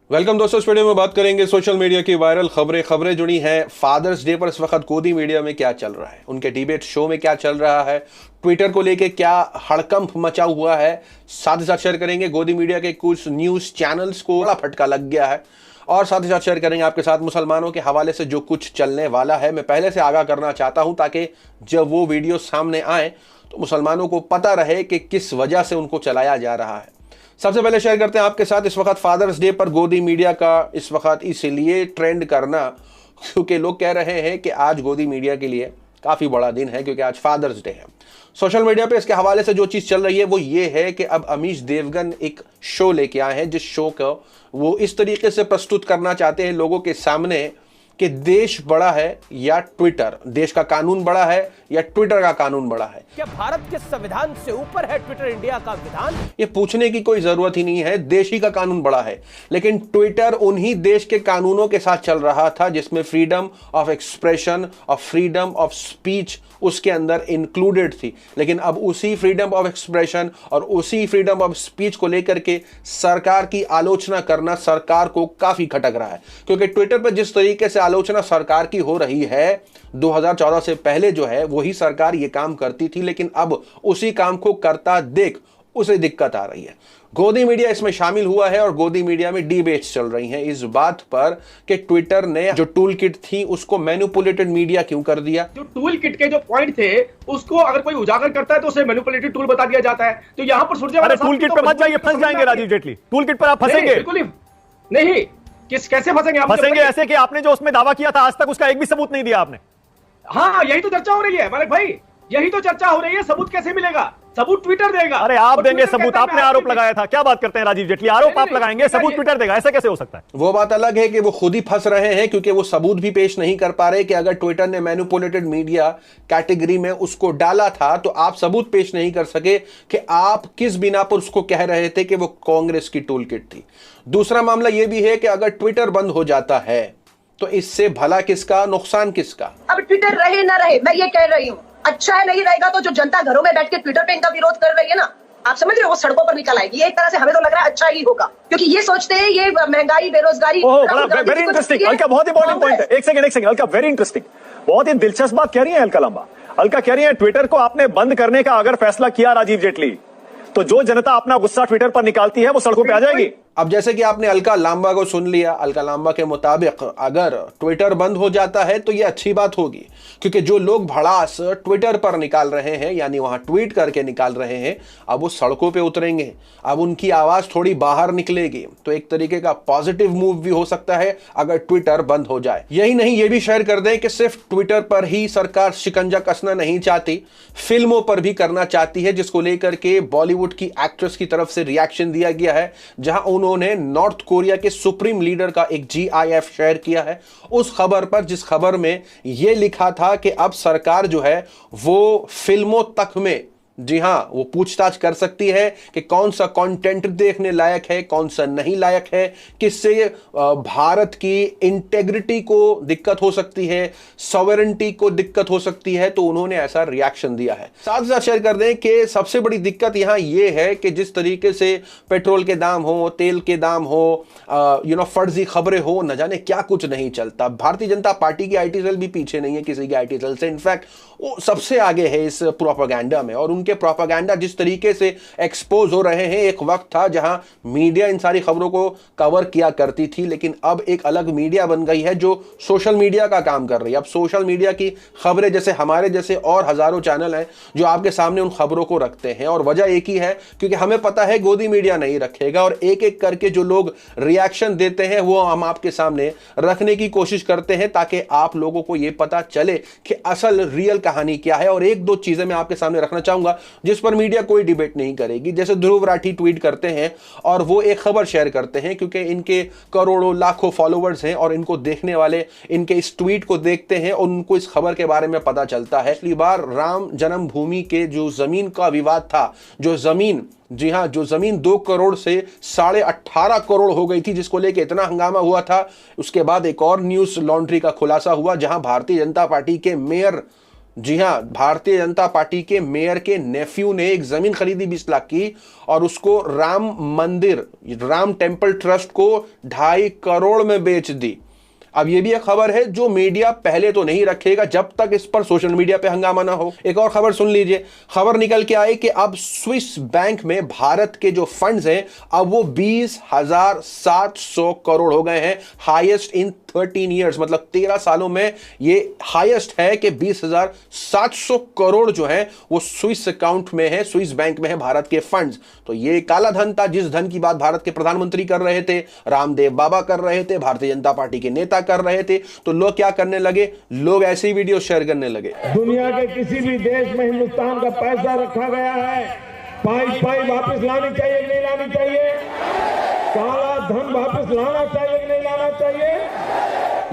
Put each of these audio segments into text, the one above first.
Welcome दोस्तों। इस video में बात करेंगे सोशल मीडिया की वायरल खबरें जुड़ी हैं फादर्स डे पर। इस वक्त गोदी मीडिया में क्या चल रहा है, उनके डिबेट शो में क्या चल रहा है, ट्विटर को लेके क्या हड़कंप मचा हुआ है, साथ ही साथ शेयर करेंगे गोदी मीडिया के कुछ न्यूज चैनल्स को बड़ा फटका लग गया है, और साथ ही साथ शेयर करेंगे आपके साथ मुसलमानों के हवाले से जो कुछ चलने वाला है। मैं पहले से आगाह करना चाहता हूं ताकि जब वो वीडियो सामने आए तो मुसलमानों को पता रहे कि किस वजह से उनको चलाया जा रहा है। सबसे पहले शेयर करते हैं आपके साथ इस वक्त फादर्स डे पर गोदी मीडिया का इस वक्त इसलिए ट्रेंड करना क्योंकि लोग कह रहे हैं कि आज गोदी मीडिया के लिए काफ़ी बड़ा दिन है, क्योंकि आज फादर्स डे है। सोशल मीडिया पे इसके हवाले से जो चीज़ चल रही है वो ये है कि अब अमीश देवगन एक शो लेके आए हैं, जिस शो को वो इस तरीके से प्रस्तुत करना चाहते हैं लोगों के सामने कि देश बड़ा है या ट्विटर, देश का कानून बड़ा है या ट्विटर का कानून बड़ा है। क्या भारत के संविधान से ऊपर है ट्विटर इंडिया का विधान? ये पूछने की कोई जरूरत ही नहीं है, देश ही का कानून बड़ा है। लेकिन ट्विटर उन्हीं देश के कानूनों के साथ चल रहा था जिसमें फ्रीडम ऑफ एक्सप्रेशन और फ्रीडम ऑफ स्पीच उसके अंदर इंक्लूडेड थी। लेकिन अब उसी फ्रीडम ऑफ एक्सप्रेशन और उसी फ्रीडम ऑफ स्पीच को लेकर के सरकार की आलोचना करना सरकार को काफी खटक रहा है, क्योंकि ट्विटर पर जिस तरीके से आलोचना सरकार की हो रही है 2014 से पहले जो है वही सरकार ये काम करती थी, लेकिन अब उसी काम को करता देख उसे दिक्कत आ रही है। गोदी मीडिया इसमें शामिल हुआ है और गोदी मीडिया में डिबेट्स चल रही हैं इस बात पर कि ट्विटर ने जो टूल किट थी उसको मैनिपुलेटेड मीडिया क्यों कर दिया। जो टूल किट के जो पॉइंट थे उसको अगर कोई उजागर करता है तो उसे मैनिपुलेटेड टूल बता दिया जाता है। तो यहाँ पर अरे टूल किट पे मत जाइए, फंस जाएंगे राजीव जेटली। टूल किट पर आप फंसेंगे। बिल्कुल नहीं, कैसे फंसेंगे आप? फंसेंगे ऐसे कि आपने जो उसमें दावा किया था आज तक उसका एक भी सबूत नहीं दिया आपने। हाँ, यही तो चर्चा हो रही है मालिक भाई, यही तो चर्चा हो रही है। सबूत कैसे मिलेगा? सबूत ट्विटर देगा। अरे आप देंगे सबूत? आपने आरोप लगाया था। क्या बात करते हैं राजीव जेटली? आरोप आप लगाएंगे, सबूत ट्विटर देगा, ऐसा कैसे हो सकता है? वो बात अलग है कि वो खुद ही फंस रहे हैं, क्योंकि वो सबूत भी पेश नहीं कर पा रहे कि अगर ट्विटर ने मैनिपुलेटेड मीडिया कैटेगरी में उसको डाला था तो आप सबूत पेश नहीं कर सके कि आप किस बिना पर उसको कह रहे थे कि वो कांग्रेस की टूल किट थी। दूसरा मामला यह भी है कि अगर ट्विटर बंद हो जाता है तो इससे भला किसका, नुकसान किसका? अब ट्विटर रहे ना रहे, मैं ये कह रही हूँ, अच्छा है नहीं रहेगा तो जो जनता घरों में बैठ के ट्विटर पे इनका विरोध कर रही है ना, आप समझ रहे हो, वो सड़कों पर निकल आएगी। ये एक तरह से हमें तो लग रहा है अच्छा ही होगा, क्योंकि ये सोचते हैं ये महंगाई बेरोजगारी। वेरी इंटरेस्टिंग अलका, बहुत इंपॉर्टेंट पॉइंट है। एक सेकंड अलका, वेरी इंटरेस्टिंग, बहुत ही दिलचस्प बात कह रही है अलका लांबा। अलका कह रही है ट्विटर को आपने बंद करने का अगर फैसला किया राजीव जेटली तो जो जनता अपना गुस्सा ट्विटर पर निकालती है वो सड़कों पे आ जाएगी। अब जैसे कि आपने अलका लांबा को सुन लिया, अलका लांबा के मुताबिक अगर ट्विटर बंद हो जाता है तो ये अच्छी बात होगी, क्योंकि जो लोग भड़ास ट्विटर पर निकाल रहे हैं यानी वहां ट्वीट करके निकाल रहे हैं, अब वो सड़कों पे उतरेंगे, अब उनकी आवाज थोड़ी बाहर निकलेगी। तो एक तरीके का पॉजिटिव मूव भी हो सकता है अगर ट्विटर बंद हो जाए। यही नहीं, ये भी शेयर कर दें कि सिर्फ ट्विटर पर ही सरकार शिकंजा कसना नहीं चाहती, फिल्मों पर भी करना चाहती है, जिसको लेकर के बॉलीवुड की एक्ट्रेस की तरफ से रिएक्शन दिया गया है, जहां उन्होंने नॉर्थ कोरिया के सुप्रीम लीडर का एक GIF शेयर किया है उस खबर पर, जिस खबर में यह लिखा था कि अब सरकार जो है वो फिल्मों तक में, जी हां, वो पूछताछ कर सकती है कि कौन सा कंटेंट देखने लायक है, कौन सा नहीं लायक है, किससे भारत की इंटेग्रिटी को दिक्कत हो सकती है, सॉवरेनिटी को दिक्कत हो सकती है। तो उन्होंने ऐसा रिएक्शन दिया है। साथ ही साथ शेयर कर दें कि सबसे बड़ी दिक्कत यहां यह है कि जिस तरीके से पेट्रोल के दाम हो, तेल के दाम हो, फर्जी खबरें हो, न जाने क्या कुछ नहीं चलता। भारतीय जनता पार्टी की IT सेल भी पीछे नहीं है किसी की IT सेल से, इनफैक्ट वो सबसे आगे है इस प्रोपेगेंडा में। और उनके प्रोपेगेंडा जिस तरीके से एक्सपोज हो रहे हैं, एक वक्त था जहां मीडिया इन सारी खबरों को कवर किया करती थी, लेकिन अब एक अलग मीडिया बन गई है जो सोशल मीडिया का काम कर रही है। अब सोशल मीडिया की खबरें, जैसे हमारे जैसे और हजारों चैनल हैं जो आपके सामने उन खबरों को रखते हैं, और वजह एक ही है, क्योंकि हमें पता है गोदी मीडिया नहीं रखेगा, और एक एक करके जो लोग रिएक्शन देते हैं वो हम आपके सामने रखने की कोशिश करते हैं ताकि आप लोगों को यह पता चले कि असल रियल कहानी क्या है। और एक दो चीजें मैं आपके सामने रखना चाहूंगा जिस पर मीडिया कोई डिबेट नहीं करेगी। जैसे ध्रुव राठी ट्वीट करते हैं और वो एक खबर शेयर करते हैं, क्योंकि इनके करोड़ों लाखों फॉलोअर्स हैं और इनको देखने वाले इनके इस ट्वीट को देखते हैं और उनको इस खबर के बारे में पता चलता है। पिछली बार राम जन्मभूमि के जो जमीन का विवाद था, जो जमीन, जी हां, जो जमीन 2 करोड़ से 18.5 करोड़ हो गई थी, जिसको लेके इतना हंगामा हुआ था, उसके बाद एक और न्यूज लॉन्ड्री का खुलासा हुआ जहां भारतीय जनता पार्टी के मेयर जी हां, भारतीय जनता पार्टी के मेयर के नेफ्यू ने एक जमीन खरीदी 20 लाख की और उसको राम मंदिर, राम टेम्पल ट्रस्ट को 2.5 करोड़ में बेच दी। अब यह भी एक खबर है जो मीडिया पहले तो नहीं रखेगा जब तक इस पर सोशल मीडिया पे हंगामा ना हो। एक और खबर सुन लीजिए। खबर निकल के आई कि अब स्विस बैंक में भारत के जो फंड्स हैं अब वो 20,700 करोड़ हो गए हैं, हाईएस्ट इन 13 ईयर्स, मतलब 13 सालों में ये हाईएस्ट है कि 20,700 करोड़ जो है वो स्विस अकाउंट में है, स्विस बैंक में है भारत के फंड्स। तो ये काला धन था, जिस धन की बात भारत के प्रधानमंत्री कर रहे थे, रामदेव बाबा कर रहे थे, भारतीय जनता पार्टी के नेता कर रहे थे। तो लोग क्या करने लगे, लोग ऐसे ही वीडियो शेयर करने लगे। दुनिया के किसी भी देश में हिंदुस्तान का पैसा रखा गया है, पाई वापस लानी चाहिए कि नहीं लानी चाहिए, काला धन वापस लाना चाहिए कि नहीं लाना चाहिए।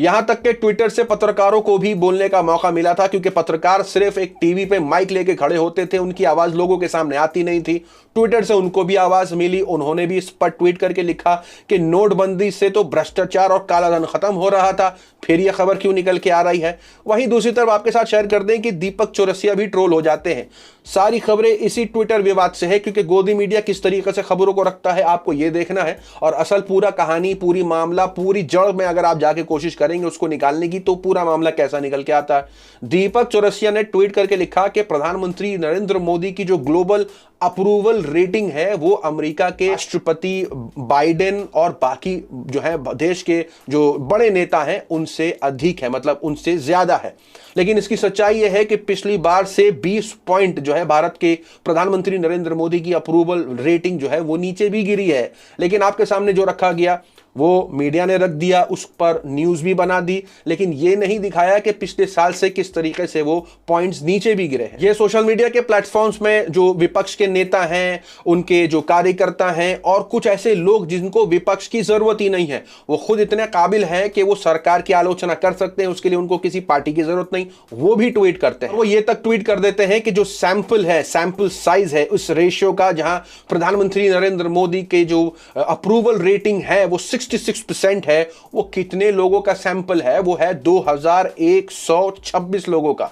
यहां तक के ट्विटर से पत्रकारों को भी बोलने का मौका मिला था, क्योंकि पत्रकार सिर्फ एक टीवी पे माइक लेके खड़े होते थे, उनकी आवाज लोगों के सामने आती नहीं थी। ट्विटर से उनको भी आवाज मिली, उन्होंने भी इस पर ट्वीट करके लिखा कि नोटबंदी से तो भ्रष्टाचार और काला धन खत्म हो रहा था, फिर यह खबर क्यों निकल के आ रही है। वहीं दूसरी तरफ आपके साथ शेयर कर दें कि दीपक चौरसिया भी ट्रोल हो जाते हैं। सारी खबरें इसी ट्विटर विवाद से है, क्योंकि गोदी मीडिया किस तरीके से खबरों को रखता है आपको यह देखना है, और असल पूरा कहानी, पूरी मामला, पूरी जड़ में अगर आप जाके कोशिश करेंगे उसको निकालने की तो पूरा मामला कैसा निकल के आता है। दीपक चौरसिया ने ट्वीट करके लिखा कि प्रधानमंत्री नरेंद्र मोदी की जो ग्लोबल अप्रूवल रेटिंग है वो अमेरिका के राष्ट्रपति बाइडेन और बाकी जो है देश के जो बड़े नेता हैं उनसे अधिक है, मतलब उनसे ज्यादा है। लेकिन इसकी सच्चाई यह है कि पिछली बार से 20 पॉइंट जो है भारत के प्रधानमंत्री नरेंद्र मोदी की अप्रूवल रेटिंग जो है वो नीचे भी गिरी है। लेकिन आपके सामने जो रखा गया वो मीडिया ने रख दिया, उस पर न्यूज भी बना दी, लेकिन ये नहीं दिखाया कि पिछले साल से किस तरीके से वो पॉइंट्स नीचे भी गिरे हैं। ये सोशल मीडिया के प्लेटफॉर्म्स में जो विपक्ष के नेता हैं, उनके जो कार्यकर्ता हैं और कुछ ऐसे लोग जिनको विपक्ष की जरूरत ही नहीं है, वो खुद इतने काबिल हैं कि वो सरकार की आलोचना कर सकते हैं, उसके लिए उनको किसी पार्टी की जरूरत नहीं, वो भी ट्वीट करते हैं। वो ये तक ट्वीट कर देते हैं कि जो सैंपल है, सैंपल साइज है उस रेशियो का, जहां प्रधानमंत्री नरेंद्र मोदी के जो अप्रूवल रेटिंग है वो 66% है, वो कितने लोगों का सैंपल है, वो है 2126 लोगों का।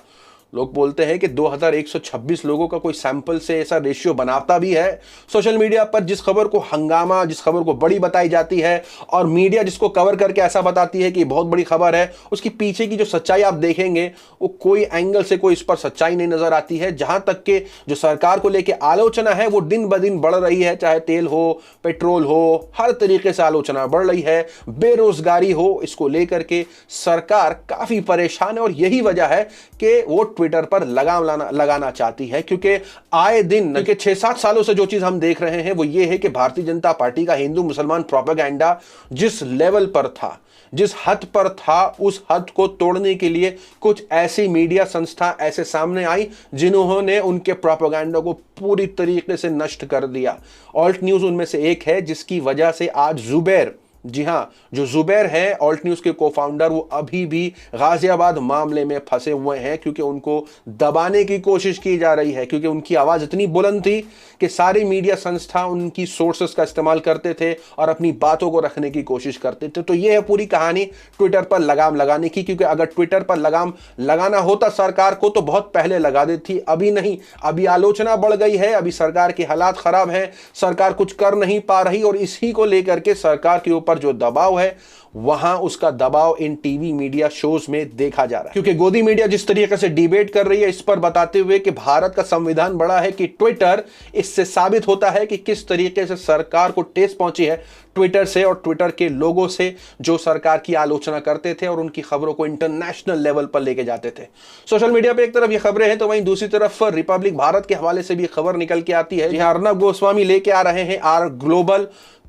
लोग बोलते हैं कि 2126 लोगों का कोई सैंपल से ऐसा रेशियो बनाता भी है। सोशल मीडिया पर जिस खबर को हंगामा, जिस खबर को बड़ी बताई जाती है और मीडिया जिसको कवर करके ऐसा बताती है कि बहुत बड़ी खबर है, उसकी पीछे की जो सच्चाई आप देखेंगे वो कोई एंगल से कोई इस पर सच्चाई नहीं नजर आती है। जहां तक के जो सरकार को लेकर आलोचना है वो दिन ब दिन बढ़ रही है, चाहे तेल हो, पेट्रोल हो, हर तरीके से आलोचना बढ़ रही है। बेरोजगारी हो, इसको लेकर के सरकार काफी परेशान है और यही वजह है कि वो ट्विटर पर लगाम लगाना चाहती है, क्योंकि आए दिन के 6-7 सालों से जो चीज हम देख रहे हैं वो ये है कि भारतीय जनता पार्टी का हिंदू मुसलमान प्रोपेगेंडा जिस लेवल पर था, जिस हद पर था, उस हद को तोड़ने के लिए कुछ ऐसी मीडिया संस्था ऐसे सामने आई जिन्होंने उनके प्रोपेगेंडा को पूरी तरीके से नष्ट कर दिया। ऑल्ट न्यूज उनमें से एक है, जिसकी वजह से आज जुबैर, जी हां, जो जुबैर है ऑल्ट न्यूज के को फाउंडर, वो अभी भी गाजियाबाद मामले में फंसे हुए हैं, क्योंकि उनको दबाने की कोशिश की जा रही है, क्योंकि उनकी आवाज इतनी बुलंद थी कि सारी मीडिया संस्था उनकी सोर्सेस का इस्तेमाल करते थे और अपनी बातों को रखने की कोशिश करते थे। तो यह है पूरी कहानी ट्विटर पर लगाम लगाने की, क्योंकि अगर ट्विटर पर लगाम लगाना होता सरकार को तो बहुत पहले लगा देती, अभी नहीं। अभी आलोचना बढ़ गई है, अभी सरकार के हालात खराब हैं, सरकार कुछ कर नहीं पा रही और इसी को लेकर के सरकार के ऊपर जो दबाव है वहां उसका दबाव इन टीवी मीडिया शोज में देखा जा रहा है। क्योंकि गोदी मीडिया जिस तरीके से डिबेट कर रही है इस पर बताते हुए कि भारत का संविधान बड़ा है कि ट्विटर, इससे साबित होता है कि किस तरीके से सरकार को ठेस पहुंची है ट्विटर से और ट्विटर के लोगों से जो सरकार की आलोचना करते थे और उनकी खबरों को इंटरनेशनल लेवल पर लेके जाते थे। सोशल मीडिया पे एक तरफ ये खबरें हैं तो वहीं दूसरी तरफ रिपब्लिक भारत के हवाले से भी खबर निकल के आती है। अर्नब गोस्वामी लेके आ रहे हैं आर ग्लोबल,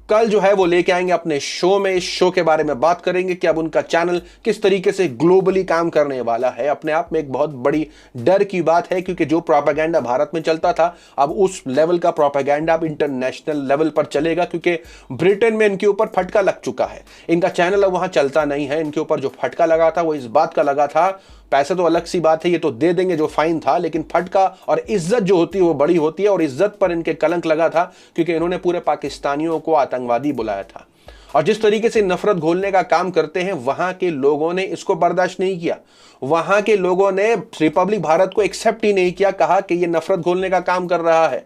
कल जो है वो लेके आएंगे अपने शो में। इस शो के बारे में बात करेंगे कि अब उनका चैनल किस तरीके से ग्लोबली काम करने वाला है। अपने आप में एक बहुत बड़ी डर की बात है, क्योंकि जो प्रोपेगेंडा भारत में चलता था अब उस लेवल का प्रोपेगेंडा अब इंटरनेशनल लेवल पर चलेगा, क्योंकि ब्रिटेन में इनके ऊपर फटका लग चुका है। इनका चैनल अब वहां चलता नहीं है। इनके ऊपर जो फटका लगा था वो इस बात का लगा था, पैसे तो अलग सी बात है, ये तो दे देंगे जो फाइन था, लेकिन फटका और इज्जत जो होती है वो बड़ी होती है और इज्जत पर इनके कलंक लगा था, क्योंकि इन्होंने पूरे पाकिस्तानियों को आतंकवादी बुलाया था। और जिस तरीके से नफरत घोलने का काम करते हैं, वहां के लोगों ने इसको बर्दाश्त नहीं किया। वहां के लोगों ने रिपब्लिक भारत को एक्सेप्ट ही नहीं किया, कहा कि ये नफरत घोलने का काम कर रहा है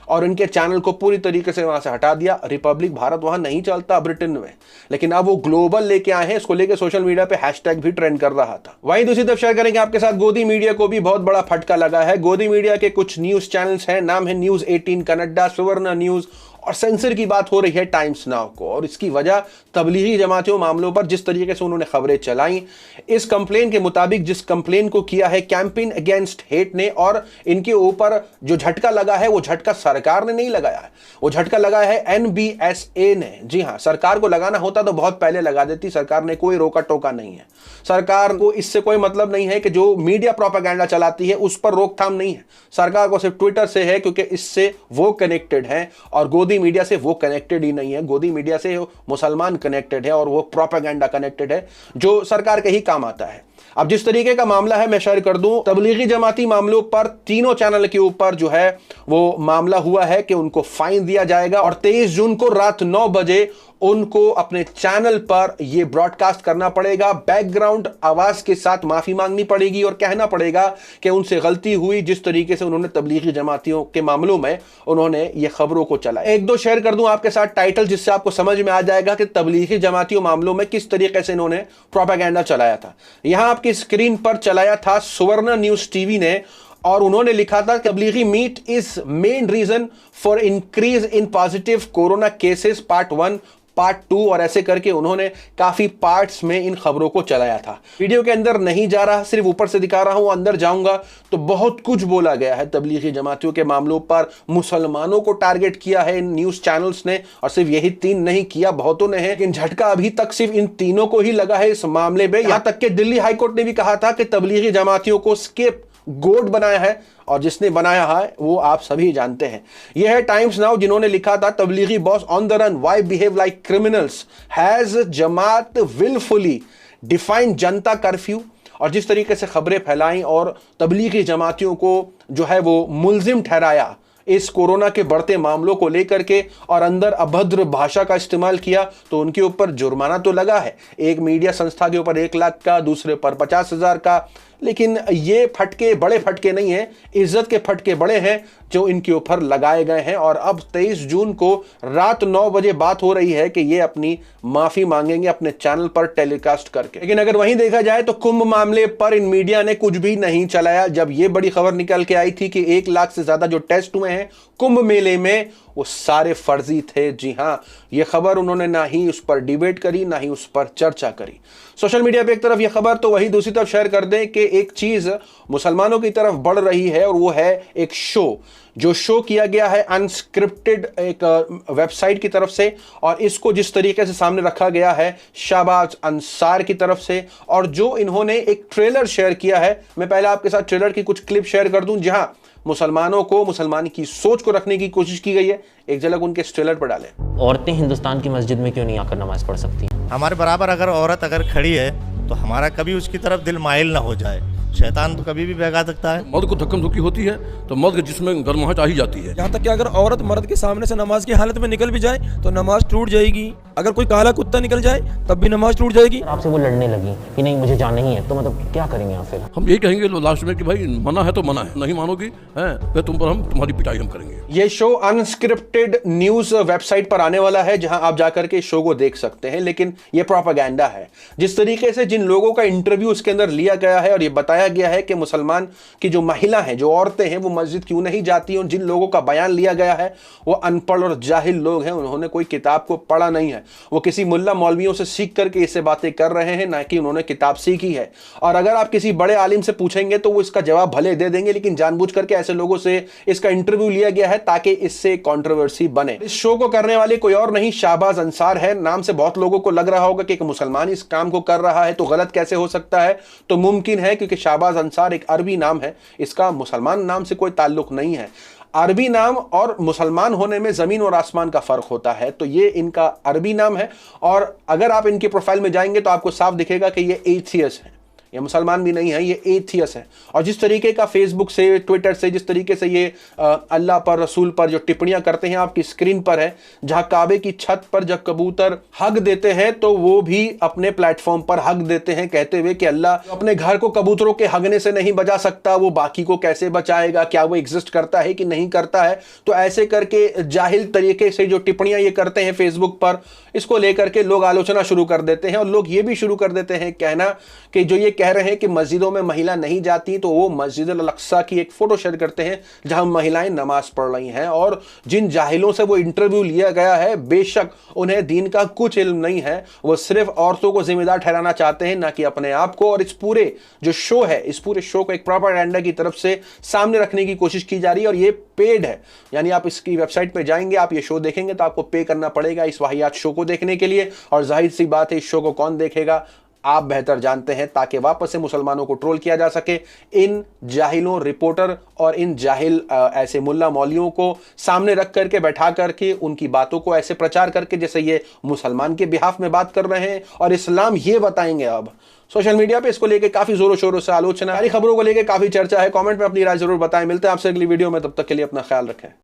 और इनके चैनल को पूरी तरीके से वहां से हटा दिया। रिपब्लिक भारत वहां नहीं चलता ब्रिटेन में, लेकिन अब वो ग्लोबल लेके आए हैं। इसको लेके सोशल मीडिया पे हैशटैग भी ट्रेंड कर रहा था। वहीं दूसरी तरफ शेयर करेंगे आपके साथ, गोदी मीडिया को भी बहुत बड़ा फटका लगा है। गोदी मीडिया के कुछ न्यूज चैनल्स हैं, नाम है न्यूज 18 कन्नडा, सुवर्ण न्यूज, और सेंसर की बात हो रही है टाइम्स नाउ को। और इसकी वजह तबलीगी जमातियों मामलों पर जिस तरीके से उन्होंने खबरें चलाई, इस कंप्लेन के मुताबिक जिस कंप्लेन को किया है कैंपेन अगेंस्ट हेट ने, और इनके ऊपर जो झटका लगा है वो झटका सरकार ने नहीं लगाया है, वो झटका लगाया है NBSA ने। जी हां, सरकार को लगाना होता तो बहुत पहले लगा देती, सरकार ने कोई रोका टोका नहीं है। सरकार को इससे कोई मतलब नहीं है कि जो मीडिया प्रोपेगेंडा चलाती है उस पर रोकथाम नहीं है। सरकार को सिर्फ ट्विटर से है, क्योंकि इससे वो कनेक्टेड है, और गोदी मीडिया से वो कनेक्टेड ही नहीं है। गोदी मीडिया से मुसलमान कनेक्टेड है और वो प्रोपेगेंडा कनेक्टेड है जो सरकार के ही काम आता है। अब जिस तरीके का मामला है मैं शेयर कर दूं, तबलीगी जमाती मामलों पर तीनों चैनल के ऊपर जो है वो मामला हुआ है कि उनको फाइन दिया जाएगा, और 23 जून को रात 9 बजे उनको अपने चैनल पर यह ब्रॉडकास्ट करना पड़ेगा। बैकग्राउंड आवाज के साथ माफी मांगनी पड़ेगी और कहना पड़ेगा कि उनसे गलती हुई, जिस तरीके से उन्होंने तबलीगी जमातियों के मामलों में उन्होंने ये खबरों को चला। एक दो शेयर कर दूं आपके साथ टाइटल, जिससे आपको समझ में आ जाएगा कि तबलीगी जमातियों मामलों में किस तरीके से इन्होंने प्रोपेगेंडा चलाया था। यहां आपकी स्क्रीन पर चलाया था सुवर्ण न्यूज टीवी ने, और उन्होंने लिखा था Tablighi meet is main reason for increase in positive corona cases part 1 part 2, और ऐसे करके उन्होंने काफी पार्ट्स में इन खबरों को चलाया था। वीडियो के अंदर नहीं जा रहा, सिर्फ ऊपर से दिखा रहा हूं। अंदर जाऊंगा तो बहुत कुछ बोला गया है तबलीगी जमातियों के मामलों पर। मुसलमानों को टारगेट किया है इन न्यूज चैनल्स ने, और सिर्फ यही 3 नहीं किया, बहुतों ने है, लेकिन झटका अभी तक सिर्फ इन तीनों को ही लगा है इस मामले में। यहां तक कि दिल्ली हाईकोर्ट ने भी कहा था कि तबलीगी जमातियों को स्केप गोट बनाया है, और जिसने बनाया है वो आप सभी जानते हैं। यह है टाइम्स नाउ, जिन्होंने लिखा था Tablighi boss on the run, why behave like criminals, has Jamaat wilfully defined Janata curfew. और जिस तरीके से खबरें फैलाई और तबलीगी जमातियों को जो है वो मुलजिम ठहराया इस कोरोना के बढ़ते मामलों को लेकर के, और अंदर अभद्र भाषा का इस्तेमाल किया, तो उनके ऊपर जुर्माना तो लगा है। एक मीडिया संस्था के ऊपर 1 लाख का, दूसरे पर 50,000 का, लेकिन ये फटके बड़े फटके नहीं हैं, इज्जत के फटके बड़े हैं जो इनके ऊपर लगाए गए हैं। और अब 23 जून को रात 9 बजे बात हो रही है कि ये अपनी माफी मांगेंगे अपने चैनल पर टेलीकास्ट करके। लेकिन अगर वहीं देखा जाए तो कुंभ मामले पर इन मीडिया ने कुछ भी नहीं चलाया। जब ये बड़ी खबर निकल के आई थी कि 1 लाख से ज्यादा जो टेस्ट हुए हैं कुंभ मेले में, वो सारे फर्जी थे। जी हां, ये खबर उन्होंने ना ही उस पर डिबेट करी, ना ही उस पर चर्चा करी। सोशल मीडिया पे एक तरफ ये खबर, तो वही दूसरी तरफ शेयर कर दें कि एक चीज मुसलमानों की तरफ बढ़ रही है, और वो है एक शो, जो शो किया गया है अनस्क्रिप्टेड एक वेबसाइट की तरफ से, और इसको जिस तरीके से सामने रखा गया है शाहबाज अंसार की तरफ से, और जो इन्होंने एक ट्रेलर शेयर किया है। मैं पहले आपके साथ ट्रेलर की कुछ क्लिप शेयर कर दूं, जहां मुसलमानों को, मुसलमान की सोच को रखने की कोशिश की गई है। एक झलक उनके इस ट्रेलर पर डालें। औरतें हिंदुस्तान की मस्जिद में क्यों नहीं आकर नमाज पढ़ सकती? हमारे बराबर अगर औरत अगर खड़ी है तो हमारा कभी उसकी तरफ दिल माइल ना हो जाए। शैतान तो कभी भी बहका सकता है। मर्द को धक्कम धुक्की होती है तो मर्द के जिसमें गर्माहट आ ही जाती है। यहाँ तक कि अगर औरत मर्द के सामने से नमाज की हालत में निकल भी जाए तो नमाज टूट जाएगी। अगर कोई काला कुत्ता निकल जाए तब भी नमाज टूट जाएगी। आपसे वो लड़ने लगी कि नहीं मुझे जाना ही है, तो मतलब क्या करेंगे आप फिर? हम ये कहेंगे लास्ट में कि भाई मना है तो मना है, नहीं मानोगी है फिर तुम पर हम तुम्हारी पिटाई हम करेंगे। ये शो अनस्क्रिप्टेड न्यूज वेबसाइट पर आने वाला है, जहां आप जाकर के शो को देख सकते हैं। लेकिन ये प्रोपेगेंडा है। जिस तरीके से जिन लोगों का इंटरव्यू उसके अंदर लिया गया है और ये बताया गया है कि मुसलमान की जो महिला हैं, जो औरतें हैं, वो मस्जिद क्यों नहीं जाती हैं, जिन लोगों का बयान लिया गया है वो अनपढ़ और जाहिल लोग हैं, उन्होंने कोई किताब को पढ़ा नहीं है, वो किसी मुल्ला मौलवियों से सीख करके इससे बातें कर रहे हैं, ना कि उन्होंने किताब सीखी है। और अगर आप किसी बड़े आलिम से पूछेंगे तो वो इसका जवाब भले दे देंगे, लेकिन जानबूझ करके ऐसे लोगों से इसका इंटरव्यू लिया गया है ताकि इससे कंट्रोवर्सी बने। इस शो को करने वाले कोई और नहीं, शाहबाज अंसार है। नाम से बहुत लोगों को लग रहा होगा कि एक मुसलमान इस काम को कर रहा है तो गलत कैसे हो सकता है, तो मुमकिन है क्योंकि शाहबाज अंसार एक अरबी नाम है, इसका मुसलमान नाम से कोई ताल्लुक नहीं है। अरबी नाम और मुसलमान होने में जमीन और आसमान का फर्क होता है, तो ये इनका अरबी नाम है। और अगर आप इनके प्रोफाइल में जाएंगे तो आपको साफ दिखेगा कि ये एथियस्ट है, ये मुसलमान भी नहीं है, ये एथियस है। और जिस तरीके का फेसबुक से, ट्विटर से, जिस तरीके से ये अल्लाह पर, रसूल पर जो टिप्पणियां करते हैं, आपकी स्क्रीन पर है, जहां काबे की छत पर जब कबूतर हक देते हैं तो वो भी अपने प्लेटफॉर्म पर हक देते हैं, कहते हुए कि अल्लाह अपने घर को कबूतरों के हगने से नहीं बचा सकता, वो बाकी को कैसे बचाएगा, क्या वो एग्जिस्ट करता है कि नहीं करता है। तो ऐसे करके जाहिल तरीके से जो टिप्पणियां ये करते हैं फेसबुक पर, इसको लेकर के लोग आलोचना शुरू कर देते हैं। और लोग ये भी शुरू कर देते हैं कहना कि जो ये कह रहे हैं कि मस्जिदों में महिला नहीं जाती, तो वो मस्जिद अल-अक्सा की एक फोटो शेयर करते हैं जहां महिलाएं नमाज पढ़ रही हैं। और जिन जाहिलों से वो इंटरव्यू लिया गया है, बेशक उन्हें दीन का कुछ इल्म नहीं है, वो सिर्फ औरतों को जिम्मेदार ठहराना चाहते हैं, ना कि अपने आप को। और इस पूरे जो शो है, इस पूरे शो को एक प्रोपेगेंडा की तरफ से सामने रखने की कोशिश की जा रही है। और ये पेड है, यानी आप इसकी वेबसाइट पे जाएंगे, आप ये शो देखेंगे तो आपको पे करना पड़ेगा इस वाहियात शो को देखने के लिए। और जाहिर सी बात है, इस शो को कौन देखेगा, आप बेहतर जानते हैं, ताकि वापस से मुसलमानों को ट्रोल किया जा सके। इन जाहिलों, रिपोर्टर और इन जाहिल ऐसे मुल्ला मौलियों को सामने रख करके, बैठा करके, उनकी बातों को ऐसे प्रचार करके जैसे ये मुसलमान के बिहाफ में बात कर रहे हैं और इस्लाम ये बताएंगे। अब सोशल मीडिया पे इसको लेके काफी जोरों शोरों से आलोचना, सारी खबरों को लेके काफी चर्चा है। कमेंट में अपनी राय जरूर बताएं। मिलते हैं आपसे अगली वीडियो में, तब तक के लिए अपना ख्याल रखें।